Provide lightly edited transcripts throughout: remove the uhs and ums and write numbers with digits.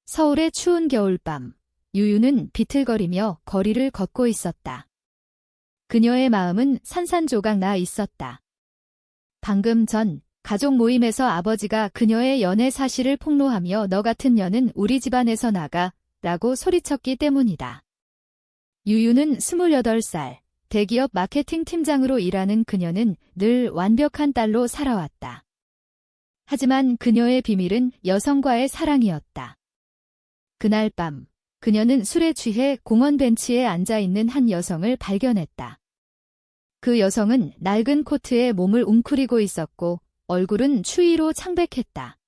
서울의 추운 겨울밤, 유유는 비틀거리며 거리를 걷고 있었다. 그녀의 마음은 산산조각 나 있었다. 방금 전 가족 모임에서 아버지가 그녀의 연애 사실을 폭로하며 너 같은 년은 우리 집안에서 나가 라고 소리쳤기 때문이다. 유유는 28살, 대기업 마케팅 팀장으로 일하는 그녀는 늘 완벽한 딸로 살아왔다. 하지만 그녀의 비밀은 여성과의 사랑이었다. 그날 밤, 그녀는 술에 취해 공원 벤치에 앉아있는 한 여성을 발견했다. 그 여성은 낡은 코트에 몸을 웅크리고 있었고 얼굴은 추위로 창백했다.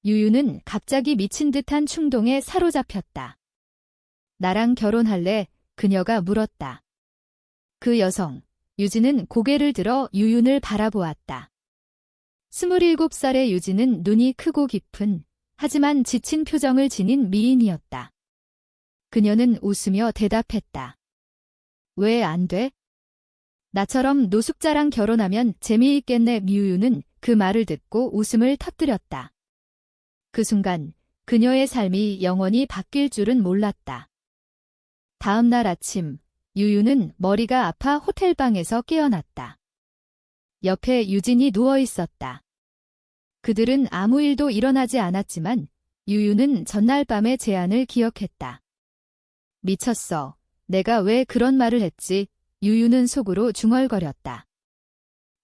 유유는 갑자기 미친 듯한 충동에 사로잡혔다. 나랑 결혼할래? 그녀가 물었다. 그 여성, 유진은 고개를 들어 유윤을 바라보았다. 27살의 유진은 눈이 크고 깊은, 하지만 지친 표정을 지닌 미인이었다. 그녀는 웃으며 대답했다. 왜 안 돼? 나처럼 노숙자랑 결혼하면 재미있겠네. 유유는 그 말을 듣고 웃음을 터뜨렸다. 그 순간 그녀의 삶이 영원히 바뀔 줄은 몰랐다. 다음 날 아침, 유유는 머리가 아파 호텔방에서 깨어났다. 옆에 유진이 누워 있었다. 그들은 아무 일도 일어나지 않았지만 유유는 전날 밤의 제안을 기억했다. 미쳤어. 내가 왜 그런 말을 했지? 유유는 속으로 중얼거렸다.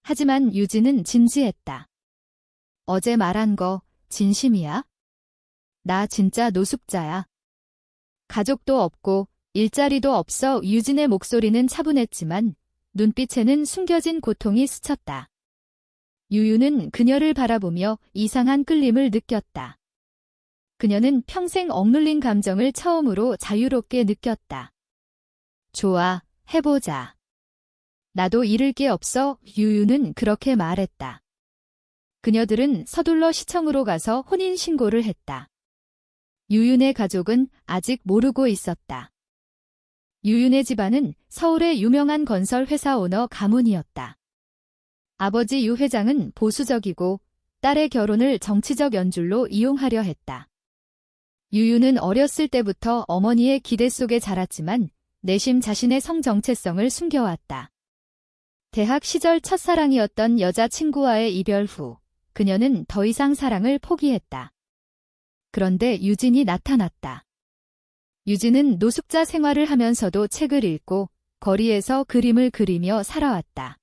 하지만 유진은 진지했다. 어제 말한 거 진심이야? 나 진짜 노숙자야. 가족도 없고 일자리도 없어. 유진의 목소리는 차분했지만 눈빛에는 숨겨진 고통이 스쳤다. 유유는 그녀를 바라보며 이상한 끌림을 느꼈다. 그녀는 평생 억눌린 감정을 처음으로 자유롭게 느꼈다. 좋아, 해보자. 나도 잃을 게 없어. 유유는 그렇게 말했다. 그녀들은 서둘러 시청으로 가서 혼인신고를 했다. 유윤의 가족은 아직 모르고 있었다. 유윤의 집안은 서울의 유명한 건설 회사 오너 가문이었다. 아버지 유 회장은 보수적이고 딸의 결혼을 정치적 연줄로 이용하려 했다. 유윤은 어렸을 때부터 어머니의 기대 속에 자랐지만 내심 자신의 성 정체성을 숨겨왔다. 대학 시절 첫사랑이었던 여자친구와의 이별 후 그녀는 더 이상 사랑을 포기했다. 그런데 유진이 나타났다. 유진은 노숙자 생활을 하면서도 책을 읽고 거리에서 그림을 그리며 살아왔다.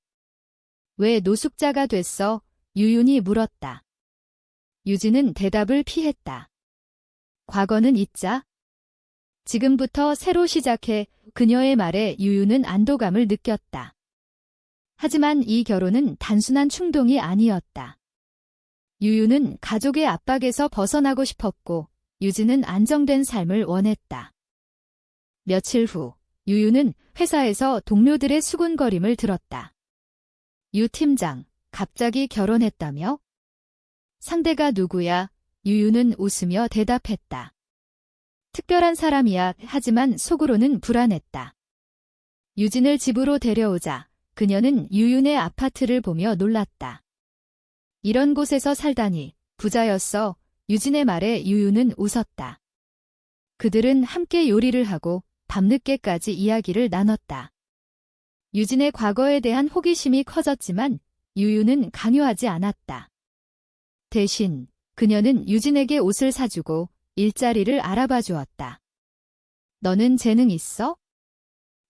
왜 노숙자가 됐어? 유윤이 물었다. 유진은 대답을 피했다. 과거는 잊자. 지금부터 새로 시작해. 그녀의 말에 유윤은 안도감을 느꼈다. 하지만 이 결혼은 단순한 충동이 아니었다. 유윤은 가족의 압박에서 벗어나고 싶었고 유진은 안정된 삶을 원했다. 며칠 후 유윤은 회사에서 동료들의 수군거림을 들었다. 유 팀장, 갑자기 결혼했다며? 상대가 누구야? 유윤은 웃으며 대답했다. 특별한 사람이야. 하지만 속으로는 불안했다. 유진을 집으로 데려오자 그녀는 유윤의 아파트를 보며 놀랐다. 이런 곳에서 살다니, 부자였어. 유진의 말에 유윤은 웃었다. 그들은 함께 요리를 하고 밤늦게까지 이야기를 나눴다. 유진의 과거에 대한 호기심이 커졌지만 유윤은 강요하지 않았다. 대신 그녀는 유진에게 옷을 사주고 일자리를 알아봐 주었다. 너는 재능 있어?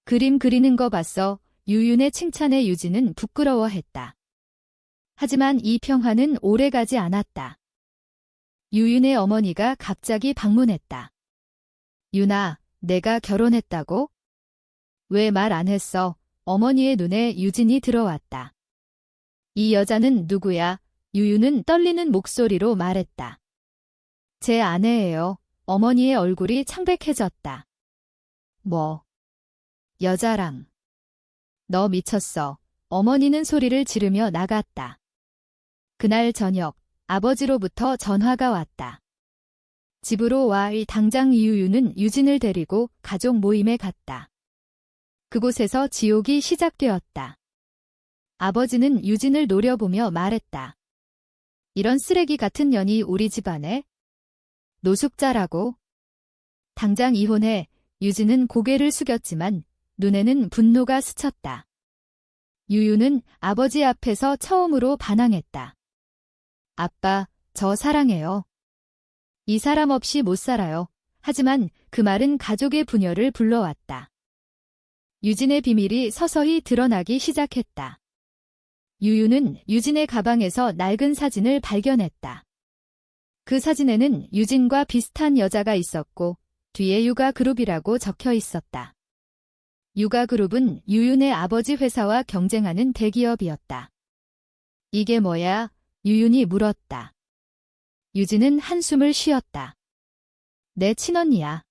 그림 그리는 거 봤어. 유윤의 칭찬에 유진은 부끄러워했다. 하지만 이 평화는 오래가지 않았다. 유윤의 어머니가 갑자기 방문했다. 유나, 내가 결혼했다고? 왜 말 안 했어? 어머니의 눈에 유진이 들어왔다. 이 여자는 누구야? 유윤은 떨리는 목소리로 말했다. 제 아내예요. 어머니의 얼굴이 창백해졌다. 뭐? 여자랑. 너 미쳤어. 어머니는 소리를 지르며 나갔다. 그날 저녁, 아버지로부터 전화가 왔다. 집으로 와. 당장. 유유는 유진을 데리고 가족 모임에 갔다. 그곳에서 지옥이 시작되었다. 아버지는 유진을 노려보며 말했다. 이런 쓰레기 같은 년이 우리 집안에? 노숙자라고. 당장 이혼해. 유진은 고개를 숙였지만 눈에는 분노가 스쳤다. 유유는 아버지 앞에서 처음으로 반항했다. 아빠, 저 사랑해요. 이 사람 없이 못 살아요. 하지만 그 말은 가족의 분열을 불러왔다. 유진의 비밀이 서서히 드러나기 시작했다. 유유는 유진의 가방에서 낡은 사진을 발견했다. 그 사진에는 유진과 비슷한 여자가 있었고 뒤에 육아그룹이라고 적혀 있었다. 육아그룹은 유윤의 아버지 회사와 경쟁하는 대기업이었다. 이게 뭐야? 유윤이 물었다. 유진은 한숨을 쉬었다. 내 친언니야.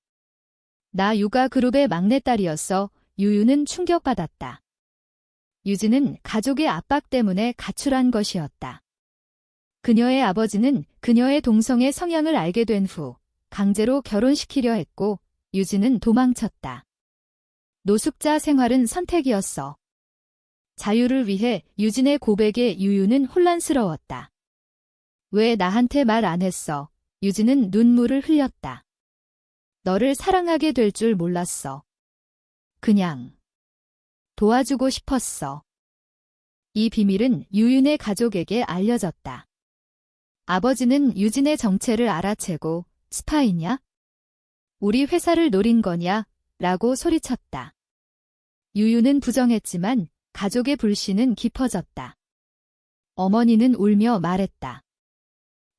나 육아그룹의 막내딸이었어. 유윤은 충격받았다. 유진은 가족의 압박 때문에 가출한 것이었다. 그녀의 아버지는 그녀의 동성애 성향을 알게 된 후 강제로 결혼시키려 했고 유진은 도망쳤다. 노숙자 생활은 선택이었어. 자유를 위해 유진의 고백에 유유는 혼란스러웠다. 왜 나한테 말 안 했어? 유진은 눈물을 흘렸다. 너를 사랑하게 될 줄 몰랐어. 그냥 도와주고 싶었어. 이 비밀은 유윤의 가족에게 알려졌다. 아버지는 유진의 정체를 알아채고 스파이냐? 우리 회사를 노린 거냐? 라고 소리쳤다. 유유는 부정했지만 가족의 불신은 깊어졌다. 어머니는 울며 말했다.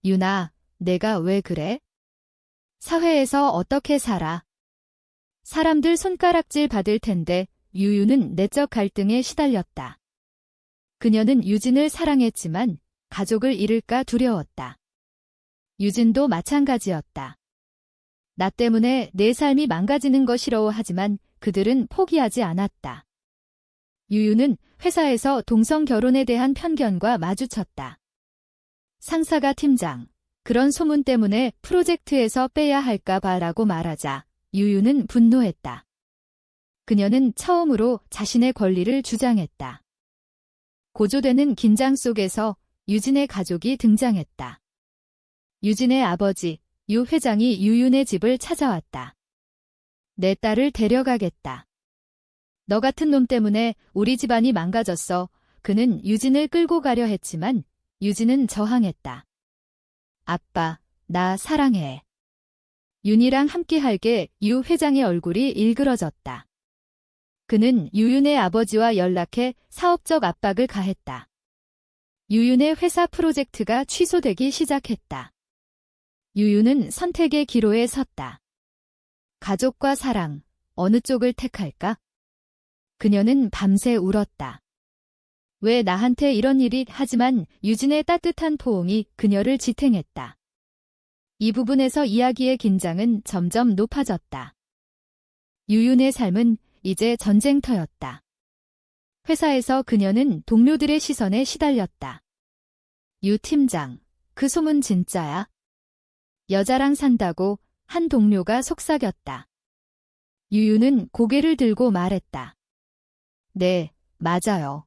유나, 내가 왜 그래? 사회에서 어떻게 살아? 사람들 손가락질 받을 텐데 유유는 내적 갈등에 시달렸다. 그녀는 유진을 사랑했지만 가족을 잃을까 두려웠다. 유진도 마찬가지였다. 나 때문에 내 삶이 망가지는 거 싫어하지만 그들은 포기하지 않았다. 유유는 회사에서 동성 결혼에 대한 편견과 마주쳤다. 상사가 팀장, 그런 소문 때문에 프로젝트에서 빼야 할까 봐라고 말하자 유유는 분노했다. 그녀는 처음으로 자신의 권리를 주장했다. 고조되는 긴장 속에서 유진의 가족이 등장했다. 유진의 아버지, 유 회장이 유윤의 집을 찾아왔다. 내 딸을 데려가겠다. 너 같은 놈 때문에 우리 집안이 망가졌어. 그는 유진을 끌고 가려 했지만 유진은 저항했다. 아빠, 나 사랑해. 윤이랑 함께할게. 유 회장의 얼굴이 일그러졌다. 그는 유윤의 아버지와 연락해 사업적 압박을 가했다. 유윤의 회사 프로젝트가 취소되기 시작했다. 유윤은 선택의 기로에 섰다. 가족과 사랑, 어느 쪽을 택할까? 그녀는 밤새 울었다. 왜 나한테 이런 일이? 하지만 유진의 따뜻한 포옹이 그녀를 지탱했다. 이 부분에서 이야기의 긴장은 점점 높아졌다. 유윤의 삶은 이제 전쟁터였다. 회사에서 그녀는 동료들의 시선에 시달렸다. 유 팀장, 그 소문 진짜야? 여자랑 산다고 한 동료가 속삭였다. 유유는 고개를 들고 말했다. 네, 맞아요.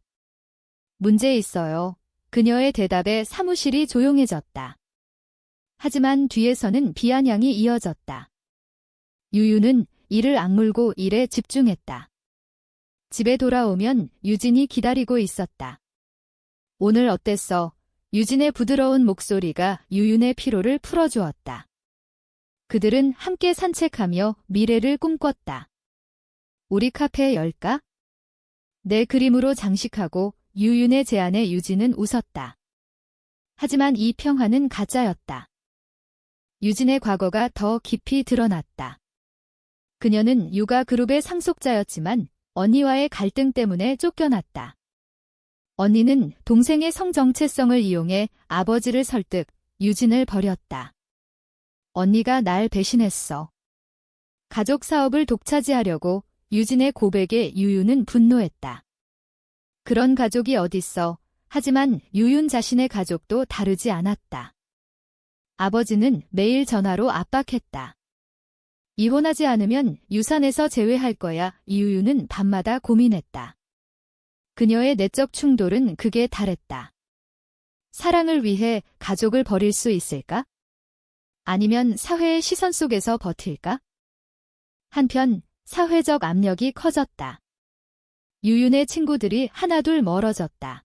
문제 있어요. 그녀의 대답에 사무실이 조용해졌다. 하지만 뒤에서는 비아냥이 이어졌다. 유유는 이를 악물고 일에 집중했다. 집에 돌아오면 유진이 기다리고 있었다. 오늘 어땠어? 유진의 부드러운 목소리가 유윤의 피로를 풀어주었다. 그들은 함께 산책하며 미래를 꿈꿨다. 우리 카페 열까? 내 그림으로 장식하고 유윤의 제안에 유진은 웃었다. 하지만 이 평화는 가짜였다. 유진의 과거가 더 깊이 드러났다. 그녀는 육아그룹의 상속자였지만 언니와의 갈등 때문에 쫓겨났다. 언니는 동생의 성정체성을 이용해 아버지를 설득, 유진을 버렸다. 언니가 날 배신했어. 가족 사업을 독차지하려고 유진의 고백에 유윤은 분노했다. 그런 가족이 어딨어. 하지만 유윤 자신의 가족도 다르지 않았다. 아버지는 매일 전화로 압박했다. 이혼하지 않으면 유산에서 제외할 거야. 유윤은 밤마다 고민했다. 그녀의 내적 충돌은 극에 달했다. 사랑을 위해 가족을 버릴 수 있을까? 아니면 사회의 시선 속에서 버틸까? 한편 사회적 압력이 커졌다. 유윤의 친구들이 하나둘 멀어졌다.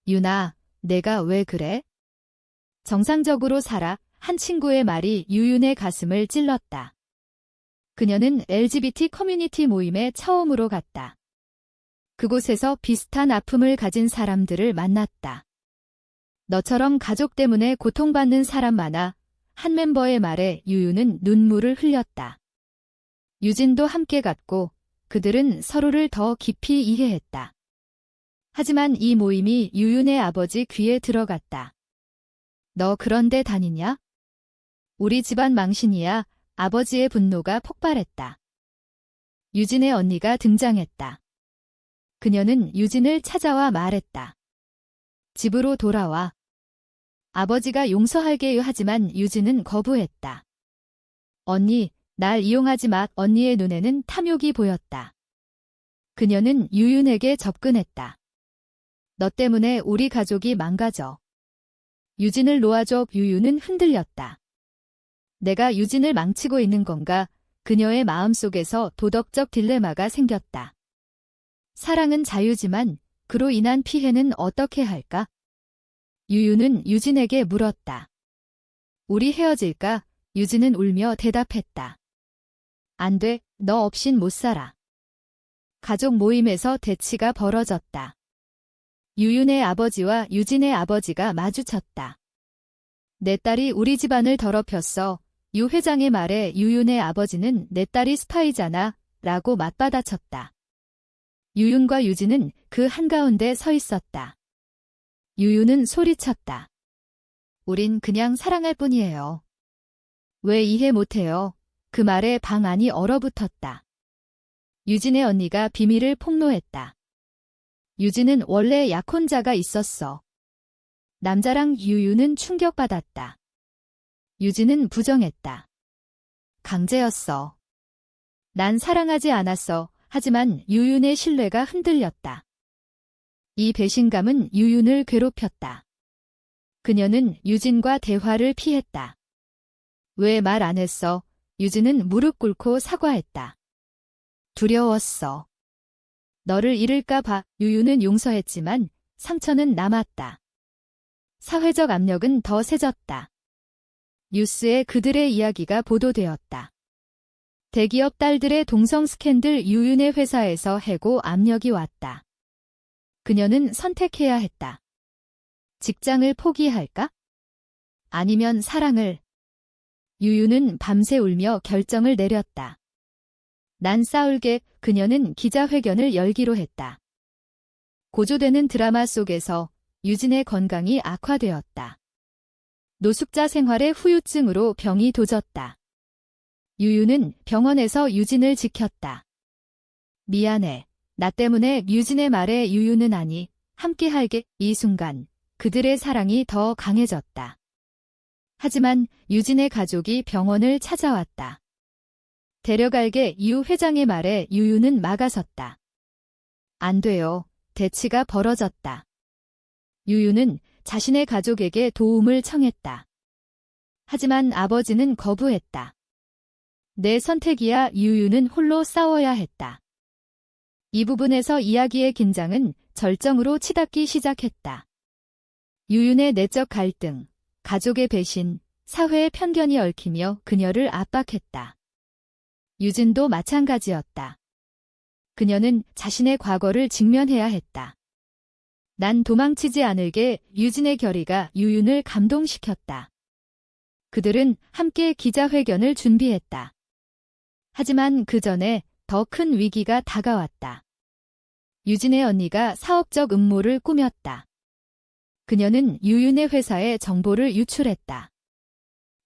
윤아, 내가 왜 그래? 정상적으로 살아. 한 친구의 말이 유윤의 가슴을 찔렀다. 그녀는 LGBT 커뮤니티 모임에 처음으로 갔다. 그곳에서 비슷한 아픔을 가진 사람들을 만났다. 너처럼 가족 때문에 고통받는 사람 많아. 한 멤버의 말에 유윤은 눈물을 흘렸다. 유진도 함께 갔고 그들은 서로를 더 깊이 이해했다. 하지만 이 모임이 유윤의 아버지 귀에 들어갔다. 너 그런데 다니냐? 우리 집안 망신이야. 아버지의 분노가 폭발했다. 유진의 언니가 등장했다. 그녀는 유진을 찾아와 말했다. 집으로 돌아와. 아버지가 용서할게요 하지만 유진은 거부했다. 언니, 날 이용하지 마. 언니의 눈에는 탐욕이 보였다. 그녀는 유윤에게 접근했다. 너 때문에 우리 가족이 망가져. 유진을 놓아줘. 유윤은 흔들렸다. 내가 유진을 망치고 있는 건가? 그녀의 마음속에서 도덕적 딜레마가 생겼다. 사랑은 자유지만 그로 인한 피해는 어떻게 할까? 유윤은 유진에게 물었다. 우리 헤어질까? 유진은 울며 대답했다. 안 돼, 너 없인 못 살아. 가족 모임에서 대치가 벌어졌다. 유윤의 아버지와 유진의 아버지가 마주쳤다. 내 딸이 우리 집안을 더럽혔어. 유 회장의 말에 유윤의 아버지는 내 딸이 스파이잖아 라고 맞받아쳤다. 유윤과 유진은 그 한가운데 서 있었다. 유윤은 소리쳤다. 우린 그냥 사랑할 뿐이에요. 왜 이해 못해요? 그 말에 방 안이 얼어붙었다. 유진의 언니가 비밀을 폭로했다. 유진은 원래 약혼자가 있었어. 남자랑 유윤은 충격받았다. 유진은 부정했다. 강제였어. 난 사랑하지 않았어. 하지만 유윤의 신뢰가 흔들렸다. 이 배신감은 유윤을 괴롭혔다. 그녀는 유진과 대화를 피했다. 왜 말 안 했어? 유진은 무릎 꿇고 사과했다. 두려웠어. 너를 잃을까 봐. 유윤은 용서했지만 상처는 남았다. 사회적 압력은 더 세졌다. 뉴스에 그들의 이야기가 보도되었다. 대기업 딸들의 동성 스캔들. 유윤의 회사에서 해고 압력이 왔다. 그녀는 선택해야 했다. 직장을 포기할까? 아니면 사랑을? 유윤은 밤새 울며 결정을 내렸다. 난 싸울게. 그녀는 기자회견을 열기로 했다. 고조되는 드라마 속에서 유진의 건강이 악화되었다. 노숙자 생활의 후유증으로 병이 도졌다. 유윤은 병원에서 유진을 지켰다. 미안해. 나 때문에. 유진의 말에 유윤은 아니, 함께할게. 이 순간 그들의 사랑이 더 강해졌다. 하지만 유진의 가족이 병원을 찾아왔다. 데려갈게. 유 회장의 말에 유윤은 막아섰다. 안 돼요. 대치가 벌어졌다. 유윤은 자신의 가족에게 도움을 청했다. 하지만 아버지는 거부했다. 내 선택이야. 유윤은 홀로 싸워야 했다. 이 부분에서 이야기의 긴장은 절정으로 치닫기 시작했다. 유윤의 내적 갈등, 가족의 배신, 사회의 편견이 얽히며 그녀를 압박했다. 유진도 마찬가지였다. 그녀는 자신의 과거를 직면해야 했다. 난 도망치지 않을게. 유진의 결의가 유윤을 감동시켰다. 그들은 함께 기자회견을 준비했다. 하지만 그 전에 더 큰 위기가 다가왔다. 유진의 언니가 사업적 음모를 꾸몄다. 그녀는 유윤의 회사에 정보를 유출했다.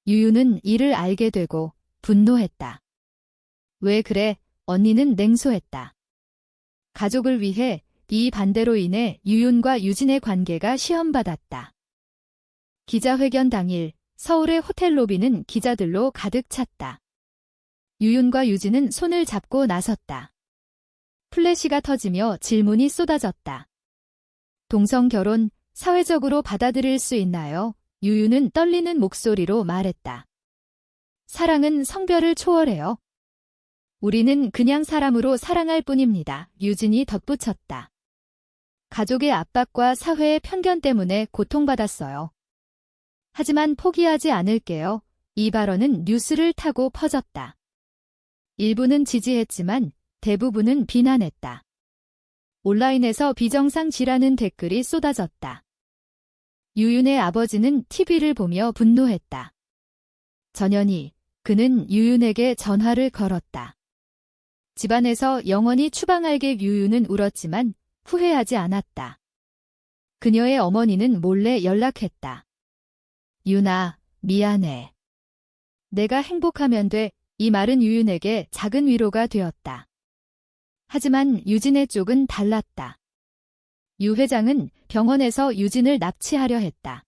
유윤은 이를 알게 되고 분노했다. 왜 그래? 언니는 냉소했다. 가족을 위해. 이 반대로 인해 유윤과 유진의 관계가 시험받았다. 기자회견 당일 서울의 호텔 로비는 기자들로 가득 찼다. 유윤과 유진은 손을 잡고 나섰다. 플래시가 터지며 질문이 쏟아졌다. 동성 결혼 사회적으로 받아들일 수 있나요? 유윤은 떨리는 목소리로 말했다. 사랑은 성별을 초월해요. 우리는 그냥 사람으로 사랑할 뿐입니다. 유진이 덧붙였다. 가족의 압박과 사회의 편견 때문에 고통받았어요. 하지만 포기하지 않을게요. 이 발언은 뉴스를 타고 퍼졌다. 일부는 지지했지만 대부분은 비난했다. 온라인에서 비정상지라는 댓글이 쏟아졌다. 유윤의 아버지는 TV를 보며 분노했다. 전현희, 그는 유윤에게 전화를 걸었다. 집안에서 영원히 추방할게 유윤은 울었지만 후회하지 않았다. 그녀의 어머니는 몰래 연락했다. 윤아, 미안해. 내가 행복하면 돼. 이 말은 유윤에게 작은 위로가 되었다. 하지만 유진의 쪽은 달랐다. 유 회장은 병원에서 유진을 납치하려 했다.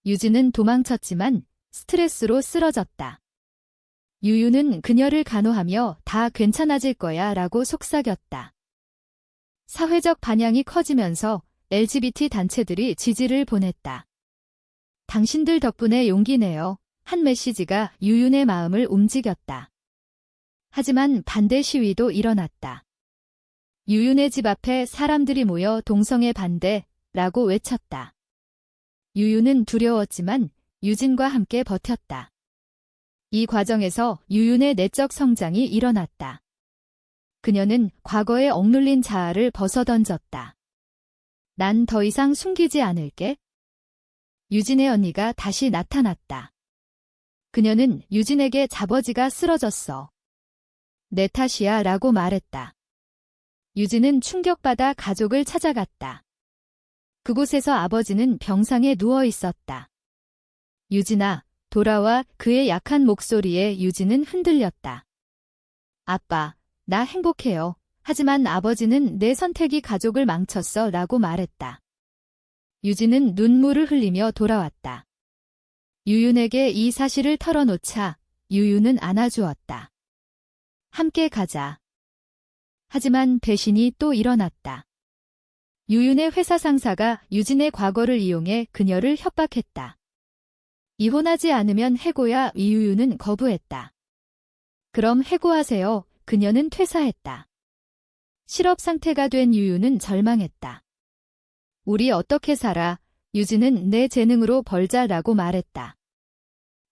유진은 도망쳤지만 스트레스로 쓰러졌다. 유유는 그녀를 간호하며 다 괜찮아질 거야 라고 속삭였다. 사회적 반향이 커지면서 LGBT 단체들이 지지를 보냈다. 당신들 덕분에 용기 내요. 한 메시지가 유윤의 마음을 움직였다. 하지만 반대 시위도 일어났다. 유윤의 집 앞에 사람들이 모여 동성애 반대라고 외쳤다. 유윤은 두려웠지만 유진과 함께 버텼다. 이 과정에서 유윤의 내적 성장이 일어났다. 그녀는 과거에 억눌린 자아를 벗어던졌다. 난 더 이상 숨기지 않을게. 유진의 언니가 다시 나타났다. 그녀는 유진에게 자버지가 쓰러졌어. 내 탓이야 라고 말했다. 유진은 충격받아 가족을 찾아갔다. 그곳에서 아버지는 병상에 누워 있었다. 유진아, 돌아와. 그의 약한 목소리에 유진은 흔들렸다. 아빠, 나 행복해요. 하지만 아버지는 내 선택이 가족을 망쳤어 라고 말했다. 유진은 눈물을 흘리며 돌아왔다. 유윤에게 이 사실을 털어놓자 유윤은 안아주었다. 함께 가자. 하지만 배신이 또 일어났다. 유윤의 회사 상사가 유진의 과거를 이용해 그녀를 협박했다. 이혼하지 않으면 해고야. 이유유는 거부했다. 그럼 해고하세요. 그녀는 퇴사했다. 실업 상태가 된 유유는 절망했다. 우리 어떻게 살아? 유진은 내 재능으로 벌자라고 말했다.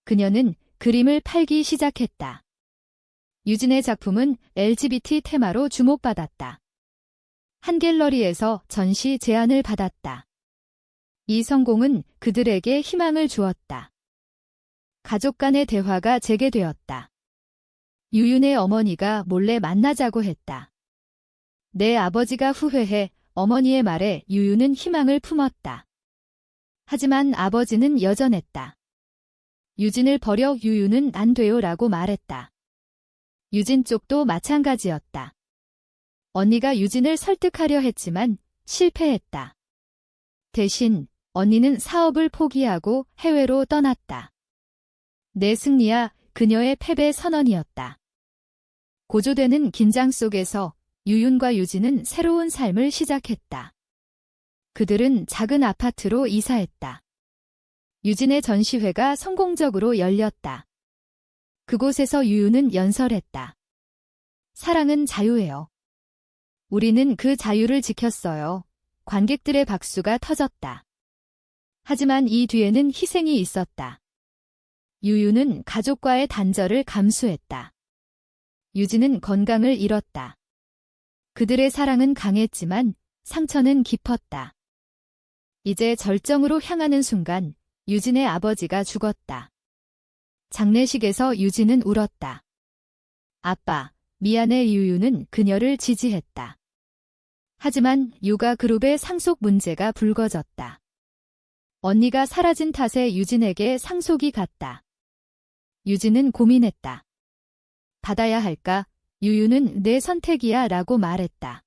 그녀는 그림을 팔기 시작했다. 유진의 작품은 LGBT 테마로 주목받았다. 한 갤러리에서 전시 제안을 받았다. 이 성공은 그들에게 희망을 주었다. 가족 간의 대화가 재개되었다. 유윤의 어머니가 몰래 만나자고 했다. 내 아버지가 후회해. 어머니의 말에 유윤은 희망을 품었다. 하지만 아버지는 여전했다. 유진을 버려. 유윤은 안 돼요 라고 말했다. 유진 쪽도 마찬가지였다. 언니가 유진을 설득하려 했지만 실패했다. 대신 언니는 사업을 포기하고 해외로 떠났다. 내 승리야. 그녀의 패배 선언이었다. 고조되는 긴장 속에서 유윤과 유진은 새로운 삶을 시작했다. 그들은 작은 아파트로 이사했다. 유진의 전시회가 성공적으로 열렸다. 그곳에서 유윤은 연설했다. 사랑은 자유예요. 우리는 그 자유를 지켰어요. 관객들의 박수가 터졌다. 하지만 이 뒤에는 희생이 있었다. 유윤은 가족과의 단절을 감수했다. 유진은 건강을 잃었다. 그들의 사랑은 강했지만 상처는 깊었다. 이제 절정으로 향하는 순간 유진의 아버지가 죽었다. 장례식에서 유진은 울었다. 아빠, 미안해. 유유는 그녀를 지지했다. 하지만 육아 그룹의 상속 문제가 불거졌다. 언니가 사라진 탓에 유진에게 상속이 갔다. 유진은 고민했다. 받아야 할까? 유유는 내 선택이야 라고 말했다.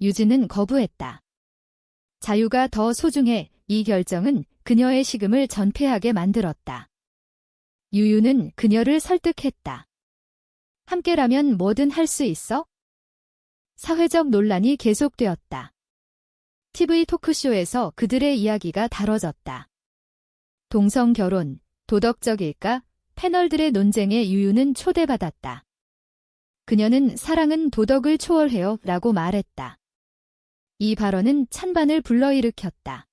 유진은 거부했다. 자유가 더 소중해. 이 결정은 그녀의 식음을 전폐하게 만들었다. 유유는 그녀를 설득했다. 함께라면 뭐든 할 수 있어? 사회적 논란이 계속되었다. TV 토크쇼에서 그들의 이야기가 다뤄졌다. 동성 결혼, 도덕적일까? 패널들의 논쟁에 유유는 초대받았다. 그녀는 사랑은 도덕을 초월해요 라고 말했다. 이 발언은 찬반을 불러일으켰다.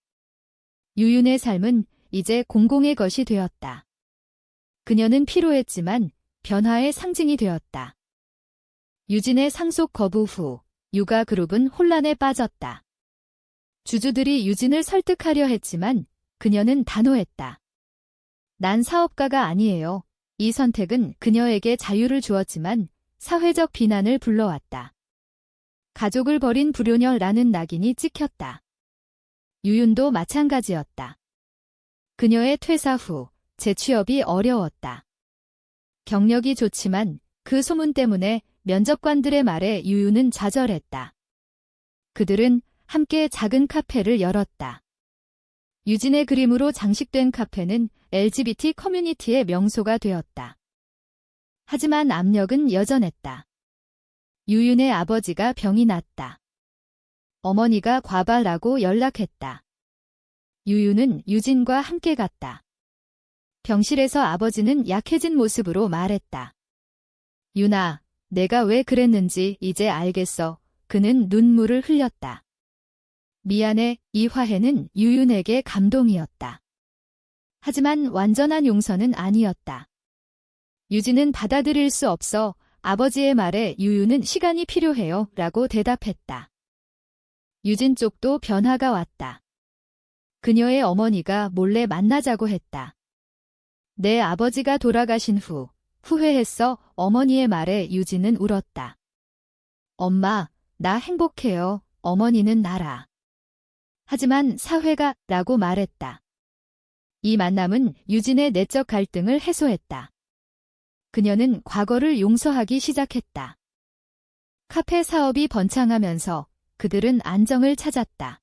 유윤의 삶은 이제 공공의 것이 되었다. 그녀는 피로했지만 변화의 상징이 되었다. 유진의 상속 거부 후 육아 그룹은 혼란에 빠졌다. 주주들이 유진을 설득하려 했지만 그녀는 단호했다. 난 사업가가 아니에요. 이 선택은 그녀에게 자유를 주었지만 사회적 비난을 불러왔다. 가족을 버린 불효녀라는 낙인이 찍혔다. 유윤도 마찬가지였다. 그녀의 퇴사 후 재취업이 어려웠다. 경력이 좋지만 그 소문 때문에 면접관들의 말에 유윤은 좌절했다. 그들은 함께 작은 카페를 열었다. 유진의 그림으로 장식된 카페는 LGBT 커뮤니티의 명소가 되었다. 하지만 압력은 여전했다. 유윤의 아버지가 병이 났다. 어머니가 과발하고 연락했다. 유윤은 유진과 함께 갔다. 병실에서 아버지는 약해진 모습으로 말했다. 윤아, 내가 왜 그랬는지 이제 알겠어. 그는 눈물을 흘렸다. 미안해. 이 화해는 유윤에게 감동이었다. 하지만 완전한 용서는 아니었다. 유진은 받아들일 수 없어. 아버지의 말에 유윤은 시간이 필요해요 라고 대답했다. 유진 쪽도 변화가 왔다. 그녀의 어머니가 몰래 만나자고 했다. 내 아버지가 돌아가신 후 후회했어. 어머니의 말에 유진은 울었다. 엄마, 나 행복해요. 어머니는 나라. 하지만 사회가 라고 말했다. 이 만남은 유진의 내적 갈등을 해소했다. 그녀는 과거를 용서하기 시작했다. 카페 사업이 번창하면서 그들은 안정을 찾았다.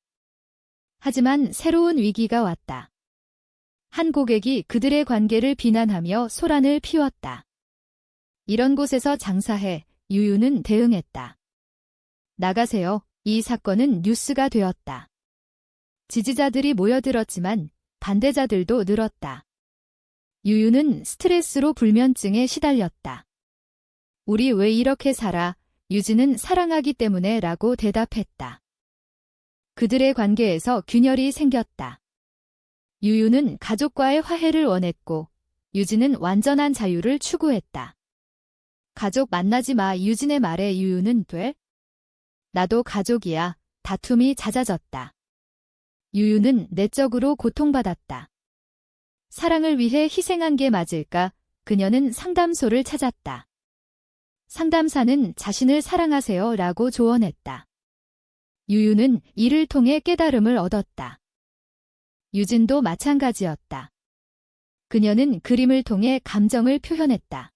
하지만 새로운 위기가 왔다. 한 고객이 그들의 관계를 비난하며 소란을 피웠다. 이런 곳에서 장사해 유유는 대응했다. 나가세요. 이 사건은 뉴스가 되었다. 지지자들이 모여들었지만 반대자들도 늘었다. 유유는 스트레스로 불면증에 시달렸다. 우리 왜 이렇게 살아? 유진은 사랑하기 때문에 라고 대답했다. 그들의 관계에서 균열이 생겼다. 유유는 가족과의 화해를 원했고 유진은 완전한 자유를 추구했다. 가족 만나지 마. 유진의 말에 유유는 돼? 나도 가족이야. 다툼이 잦아졌다. 유유는 내적으로 고통받았다. 사랑을 위해 희생한 게 맞을까? 그녀는 상담소를 찾았다. 상담사는 자신을 사랑하세요 라고 조언했다. 유유는 이를 통해 깨달음을 얻었다. 유진도 마찬가지였다. 그녀는 그림을 통해 감정을 표현했다.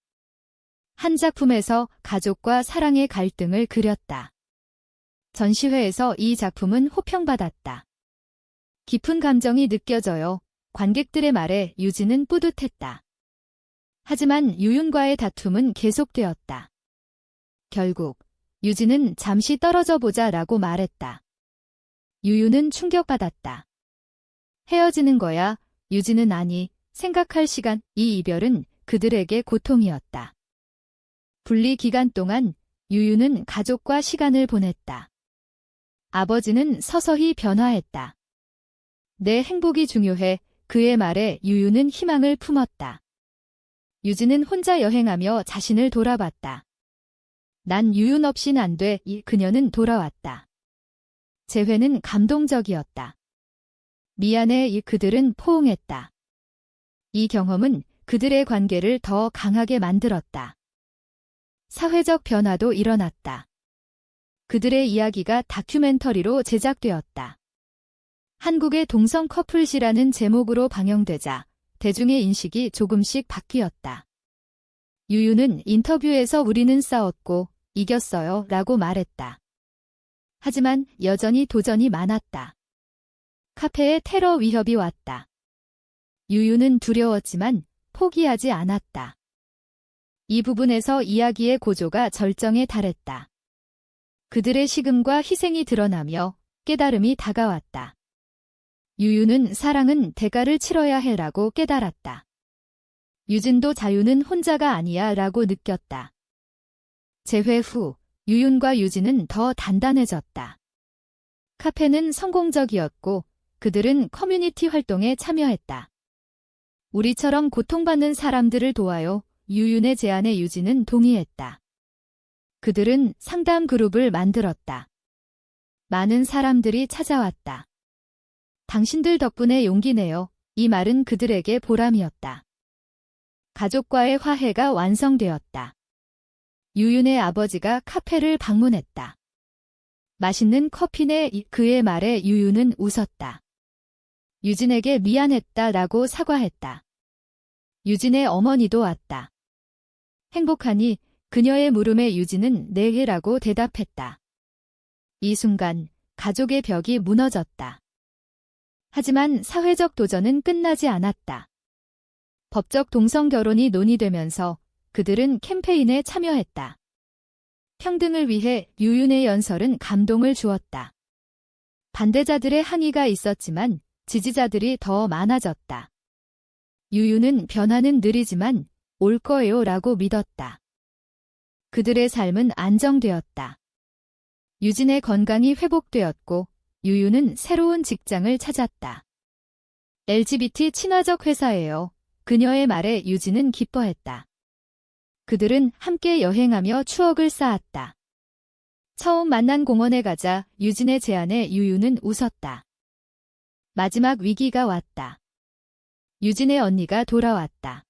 한 작품에서 가족과 사랑의 갈등을 그렸다. 전시회에서 이 작품은 호평받았다. 깊은 감정이 느껴져요. 관객들의 말에 유진은 뿌듯했다. 하지만 유윤과의 다툼은 계속되었다. 결국 유진은 잠시 떨어져 보자라고 말했다. 유윤은 충격받았다. 헤어지는 거야. 유진은 아니, 생각할 시간. 이 이별은 그들에게 고통이었다. 분리 기간 동안 유윤은 가족과 시간을 보냈다. 아버지는 서서히 변화했다. 내 행복이 중요해. 그의 말에 유유는 희망을 품었다. 유진은 혼자 여행하며 자신을 돌아봤다. 난 유윤 없인 안 돼. 그녀는 돌아왔다. 재회는 감동적이었다. 미안해. 그들은 포옹했다. 이 경험은 그들의 관계를 더 강하게 만들었다. 사회적 변화도 일어났다. 그들의 이야기가 다큐멘터리로 제작되었다. 한국의 동성 커플시라는 제목으로 방영되자 대중의 인식이 조금씩 바뀌었다. 유유는 인터뷰에서 우리는 싸웠고 이겼어요 라고 말했다. 하지만 여전히 도전이 많았다. 카페에 테러 위협이 왔다. 유유는 두려웠지만 포기하지 않았다. 이 부분에서 이야기의 고조가 절정에 달했다. 그들의 식음과 희생이 드러나며 깨달음이 다가왔다. 유유는 사랑은 대가를 치러야 해라고 깨달았다. 유진도 자유는 혼자가 아니야 라고 느꼈다. 재회 후 유윤과 유진은 더 단단해졌다. 카페는 성공적이었고 그들은 커뮤니티 활동에 참여했다. 우리처럼 고통받는 사람들을 도와요. 유윤의 제안에 유진은 동의했다. 그들은 상담 그룹을 만들었다. 많은 사람들이 찾아왔다. 당신들 덕분에 용기 내요. 이 말은 그들에게 보람이었다. 가족과의 화해가 완성되었다. 유윤의 아버지가 카페를 방문했다. 맛있는 커피 내 그의 말에 유윤은 웃었다. 유진에게 미안했다라고 사과했다. 유진의 어머니도 왔다. 행복하니 그녀의 물음에 유진은 네라고 대답했다. 이 순간 가족의 벽이 무너졌다. 하지만 사회적 도전은 끝나지 않았다. 법적 동성 결혼이 논의되면서 그들은 캠페인에 참여했다. 평등을 위해 유윤의 연설은 감동을 주었다. 반대자들의 항의가 있었지만 지지자들이 더 많아졌다. 유윤은 변화는 느리지만 올 거예요 라고 믿었다. 그들의 삶은 안정되었다. 유진의 건강이 회복되었고 유윤은 새로운 직장을 찾았다. LGBT 친화적 회사예요. 그녀의 말에 유진은 기뻐했다. 그들은 함께 여행하며 추억을 쌓았다. 처음 만난 공원에 가자 유진의 제안에 유윤은 웃었다. 마지막 위기가 왔다. 유진의 언니가 돌아왔다.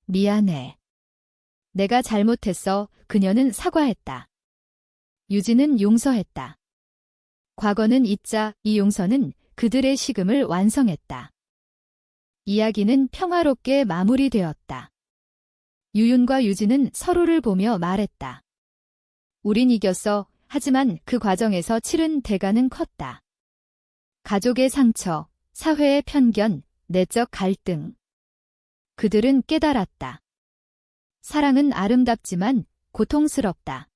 미안해. 내가 잘못했어. 그녀는 사과했다. 유진은 용서했다. 과거는 잊자. 이 용서는 그들의 식음을 완성했다. 이야기는 평화롭게 마무리되었다. 유윤과 유진은 서로를 보며 말했다. 우린 이겼어. 하지만 그 과정에서 치른 대가는 컸다. 가족의 상처, 사회의 편견, 내적 갈등. 그들은 깨달았다. 사랑은 아름답지만 고통스럽다.